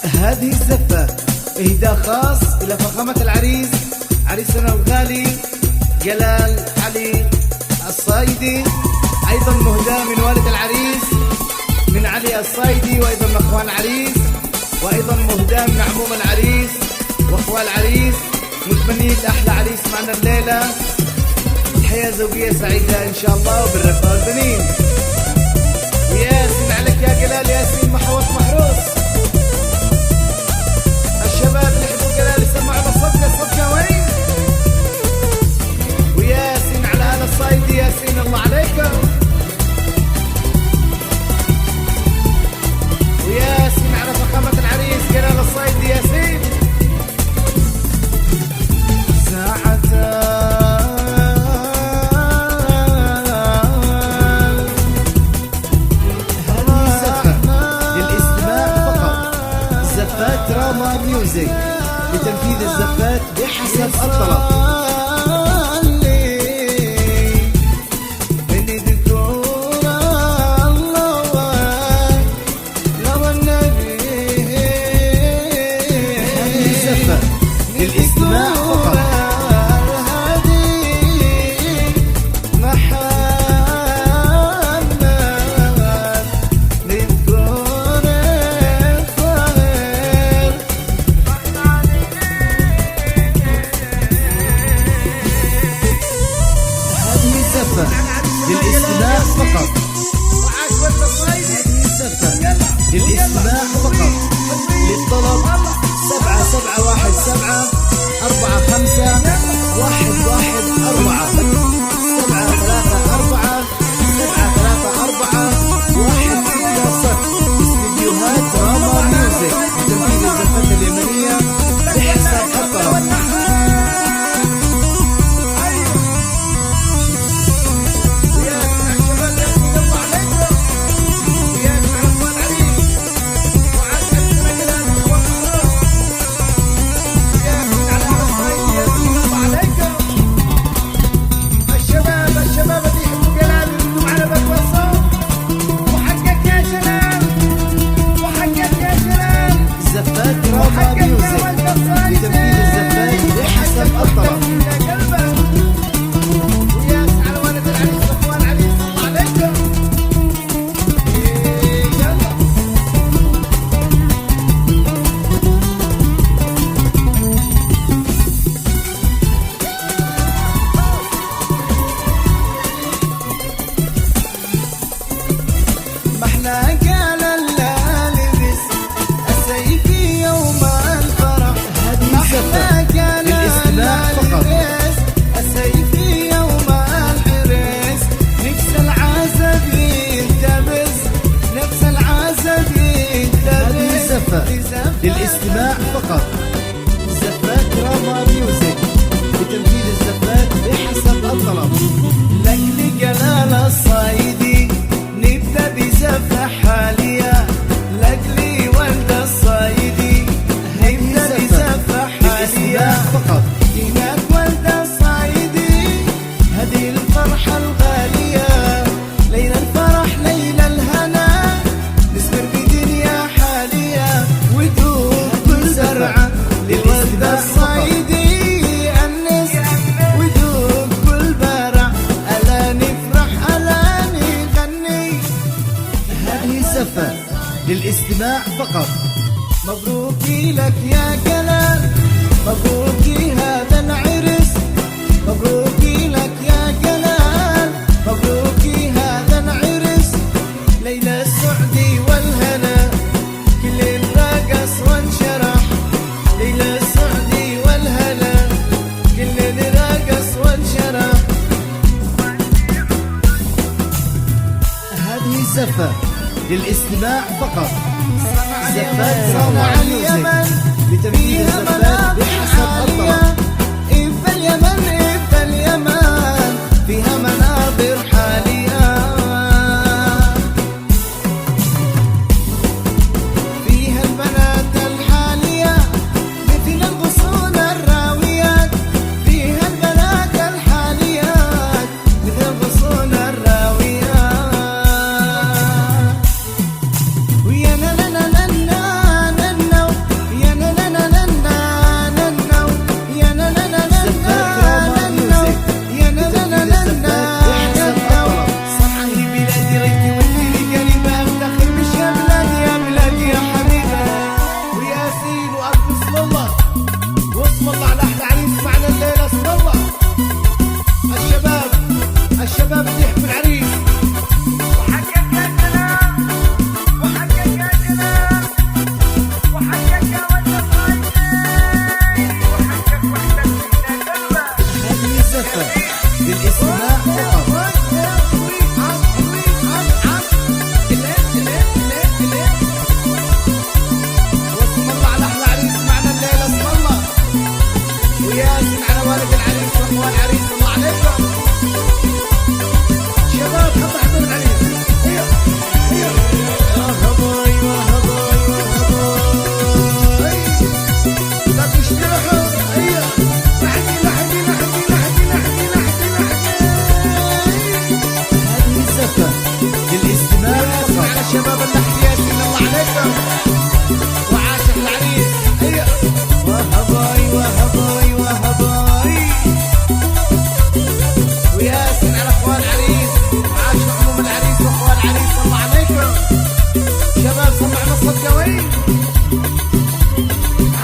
هذه الزفة إهداء خاص إلى فخامة العريس، عريسنا الغالي جلال علي الصايدي، أيضا مهداة من والد العريس من علي الصايدي، وأيضا من أخوان العريس، وأيضا مهداة من عموم العريس وأخوال العريس، متمنين لأحلى عريس معنا الليلة، الحياة زوجية سعيدة إن شاء الله وبالرفاه والبنين. وياسين عليك يا جلال، ياسين محوط محروس. الشباب اللي يحبوا جلال يسمعوا الصدقة، الصدقة وين؟ وياسين على آل الصايدي، ياسين الله عليكم. وياسين على فخامة العريس جلال الصايدي، ياسين. دراما ميوزك لتنفيذ الزفات بحسب الطلب. للاستماع فقط. للاستماع فقط. للاستماع فقط. للطلب 7717 45 114 734 734 160. استديوهات دراما ميوزك لتنفيذ الزفات اليمنية بحسب الطلب. للاستماع فقط. زفات دراما ميوزك لتنفيذ الزفات بحسب الطلب. لك جلال الصايدي نبدأ بزفة حالية. لك لي ولد الصايدي نبدأ بزفة حالية فقط. هناك ولد الصايدي هذه الفرحة الغالية، ليلة الفرح ليلة الهنا، نسمر بدنيا حالية ودوب كل زرعة. للولد الصايدي أنس ودوب كل برع، ألا نفرح ألا نغني. هذه زفة للاستماع فقط. مبروكي لك يا جلال، مبروكي هذا العرس، مبروكي لك يا جلال، مبروكي هذا العرس، ليلة السعدي والهنا، كل الرقص وانشرح. ليلة السعدي والهنا، كل الرقص وانشرح. هذه زفة للاستماع فقط. زفات صنع اليمن لتنفيذ الزفات بحسب الطلب. إف اليمن إف اليمن فيها مناظر حالية، فيها البنات الحالية مثل الغصون الراويات، فيها البنات الحاليات مثل الغصون الراويات. ويا لا لا لا لا لا يوسف وعاشق العريس. هيا وهباي وهباي وهباي وياسن على اخوان العريس وعاشق عموم العريس واخوان العريس. الله عليكم شباب، سمع نص الجوي.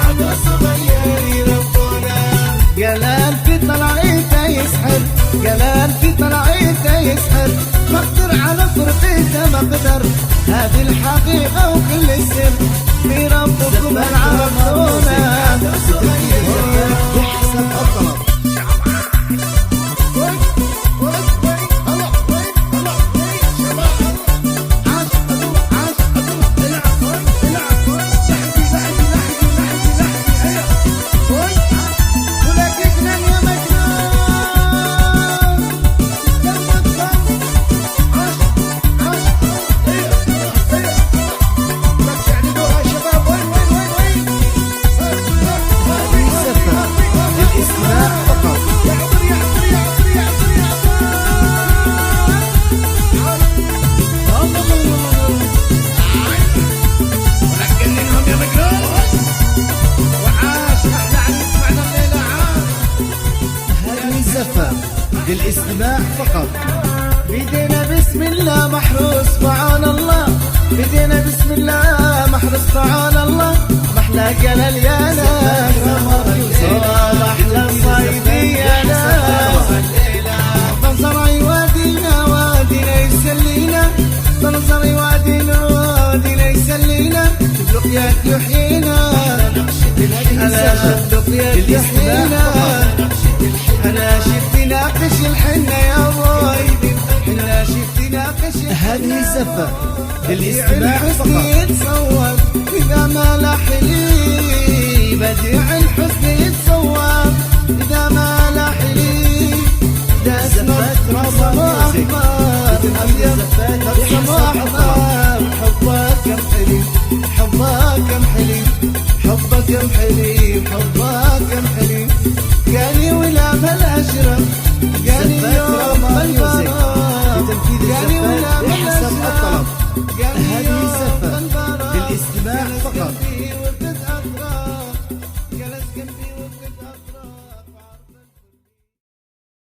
عبد صغير ربنا جلال في طلعته يسحر، جلال في طلعته يسحر، مقدر على فرقته مقدر. هذه الحقيقة وكل السر في ربكم العظمة. يحسب أطرب للاستماع فقط. بدينا بسم الله محروس سبحان الله، بدينا بسم الله محروس سبحان الله. محلى جلال يا ناس، محلى الصيدي يا ناس. بنصر يوادينا وادينا يسلينا، بنصر يوادينا وادينا يسلينا. لقياك يحيينا، أنا لقياك يحيينا. أنا شفتي ناقش الحنة يا بوي، أنا شفتي ناقش. هذه الزفة للاستماع فقط. يتصور إذا ما لحلي، بديع الحسن يتصور إذا ما لحلي. ده اسمك رسم أحمر أبيض رسم أحمر. حبك كم حليب، حبك كم حليب، حبك كم حليب، حبك كم حليب. قالي ولا بالأشرف